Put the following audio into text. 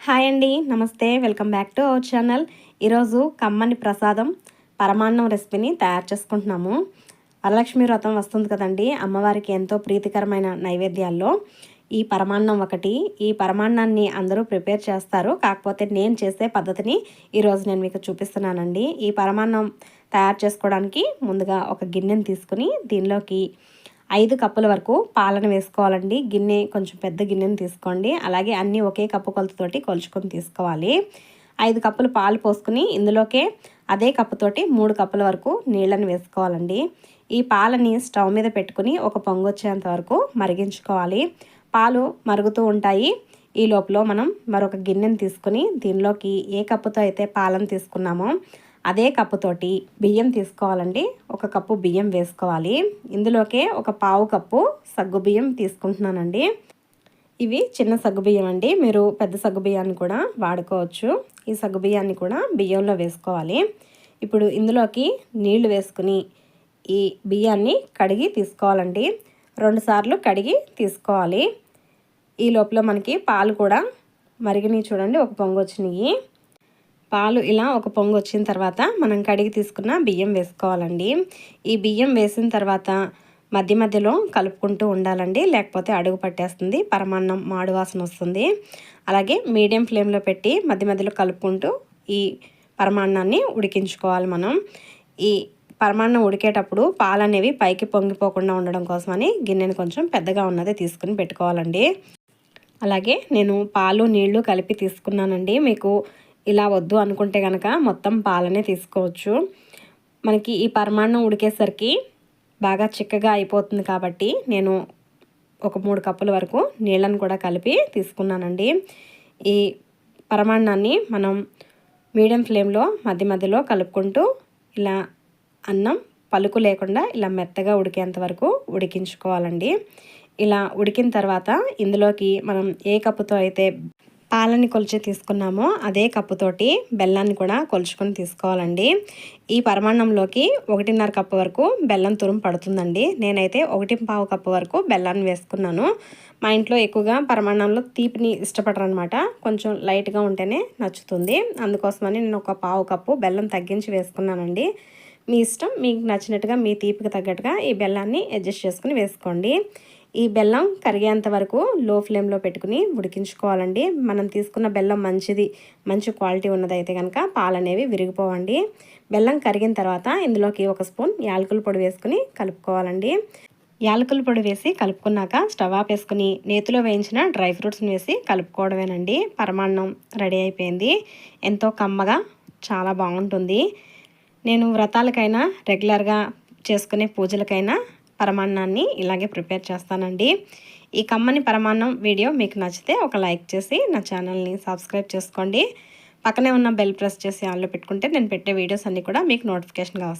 Hi అండి, నమస్తే. Welcome back to our channel. ఈరోజు కమ్మని ప్రసాదం పరమాన్నం రెసిపీని తయారు చేసుకుంటున్నాము. వరలక్ష్మి వ్రతం వస్తుంది కదండి, అమ్మవారికి ఎంతో ప్రీతికరమైన నైవేద్యాల్లో ఈ పరమాన్నం ఒకటి. ఈ పరమాన్నాన్ని అందరూ ప్రిపేర్ చేస్తారు, కాకపోతే నేను చేసే పద్ధతిని ఈరోజు నేను మీకు చూపిస్తున్నానండి. ఈ పరమాన్నం తయారు చేసుకోవడానికి ముందుగా ఒక గిన్నెని తీసుకుని దీనిలోకి 5 కప్పుల వరకు పాలను వేసుకోవాలండి. గిన్నె కొంచెం పెద్ద గిన్నెని తీసుకోండి. అలాగే అన్నీ ఒకే కప్పు కొలతతోటి కొలుచుకొని తీసుకోవాలి. 5 కప్పులు పాలు పోసుకుని ఇందులోకే అదే కప్పుతోటి 3 కప్పుల వరకు నీళ్ళని వేసుకోవాలండి. ఈ పాలని స్టవ్ మీద పెట్టుకుని ఒక పొంగు వచ్చేంత వరకు మరిగించుకోవాలి. పాలు మరుగుతూ ఉంటాయి. ఈ లోపల మనం మరొక గిన్నెని తీసుకుని దీనిలోకి ఏ కప్పుతో అయితే పాలను తీసుకున్నామో అదే కప్పుతోటి బియ్యం తీసుకోవాలండి. 1 కప్పు బియ్యం వేసుకోవాలి. ఇందులోకే 1/4 కప్పు సగ్గుబియ్యం తీసుకుంటున్నానండి. ఇవి చిన్న సగ్గుబియ్యం అండి, మీరు పెద్ద సగ్గుబియ్యాన్ని కూడా వాడుకోవచ్చు. ఈ సగ్గుబియ్యాన్ని కూడా బియ్యంలో వేసుకోవాలి. ఇప్పుడు ఇందులోకి నీళ్లు వేసుకుని ఈ బియ్యాన్ని కడిగి తీసుకోవాలండి. 2 సార్లు కడిగి తీసుకోవాలి. ఈ లోపల మనకి పాలు కూడా మరిగినాయి చూడండి, ఒక పొంగు వచ్చినాయి. పాలు ఇలా ఒక పొంగు వచ్చిన తర్వాత మనం కడిగి తీసుకున్న బియ్యం వేసుకోవాలండి. ఈ బియ్యం వేసిన తర్వాత మధ్య మధ్యలో కలుపుకుంటూ ఉండాలండి, లేకపోతే అడుగు పట్టేస్తుంది, పరమాన్నం మాడు వాసన వస్తుంది. అలాగే మీడియం ఫ్లేమ్లో పెట్టి మధ్య మధ్యలో కలుపుకుంటూ ఈ పరమాన్నాన్ని ఉడికించుకోవాలి. మనం ఈ పరమాన్నం ఉడికేటప్పుడు పాలు అనేవి పైకి పొంగిపోకుండా ఉండడం కోసమని గిన్నెని కొంచెం పెద్దగా ఉన్నది తీసుకుని పెట్టుకోవాలండి. అలాగే నేను పాలు నీళ్లు కలిపి తీసుకున్నానండి. మీకు ఇలా వద్దు అనుకుంటే కనుక మొత్తం పాలనే తీసుకోవచ్చు. మనకి ఈ పరమాన్నం ఉడికేసరికి బాగా చిక్కగా అయిపోతుంది కాబట్టి నేను ఒక 3 కప్పుల వరకు నీళ్ళను కూడా కలిపి తీసుకున్నానండి. ఈ పరమాన్నాన్ని మనం మీడియం ఫ్లేమ్లో మధ్య మధ్యలో కలుపుకుంటూ ఇలా అన్నం పలుకు లేకుండా ఇలా మెత్తగా ఉడికేంత వరకు ఉడికించుకోవాలండి. ఇలా ఉడికిన తర్వాత ఇందులోకి మనం ఏ కప్పుతో అయితే పాలని కొలిచి తీసుకున్నామో అదే కప్పుతోటి బెల్లాన్ని కూడా కొలుచుకొని తీసుకోవాలండి. ఈ పరమాన్నంలోకి 1.5 కప్పు వరకు బెల్లం తురుము పడుతుందండి. నేనైతే 1.5 కప్పు వరకు బెల్లాన్ని వేసుకున్నాను. మా ఇంట్లో ఎక్కువగా పరమాన్నంలో తీపిని ఇష్టపడరు అనమాట, కొంచెం లైట్గా ఉంటేనే నచ్చుతుంది. అందుకోసమని నేను 1/4 కప్పు బెల్లం తగ్గించి వేసుకున్నానండి. మీ ఇష్టం, మీకు నచ్చినట్టుగా మీ తీపికి తగ్గట్టుగా ఈ బెల్లాన్ని అడ్జస్ట్ చేసుకుని వేసుకోండి. ఈ బెల్లం కరిగేంత వరకు లో ఫ్లేమ్లో పెట్టుకుని ఉడికించుకోవాలండి. మనం తీసుకున్న బెల్లం మంచి క్వాలిటీ ఉన్నదైతే కనుక పాలు అనేవి విరిగిపోవండి. బెల్లం కరిగిన తర్వాత ఇందులోకి 1 స్పూన్ యాలకుల పొడి వేసుకుని కలుపుకోవాలండి. యాలకుల పొడి వేసి కలుపుకున్నాక స్టవ్ ఆపేసుకుని నేతిలో వేయించిన డ్రై ఫ్రూట్స్ని వేసి కలుపుకోవడమేనండి. పరమాన్నం రెడీ అయిపోయింది. ఎంతో కమ్మగా చాలా బాగుంటుంది. నేను వ్రతాలకైనా రెగ్యులర్గా చేసుకునే పూజలకైనా పరమాన్నాన్ని ఇలాగే ప్రిపేర్ చేస్తానండి. ఈ కమ్మని పరమాన్నం వీడియో మీకు నచ్చితే ఒక లైక్ చేసి నా ఛానల్ని సబ్స్క్రైబ్ చేసుకోండి. పక్కనే ఉన్న బెల్ ప్రెస్ చేసి ఆన్లో పెట్టుకుంటే నేను పెట్టే వీడియోస్ అన్నీ కూడా మీకు నోటిఫికేషన్గా వస్తాయి.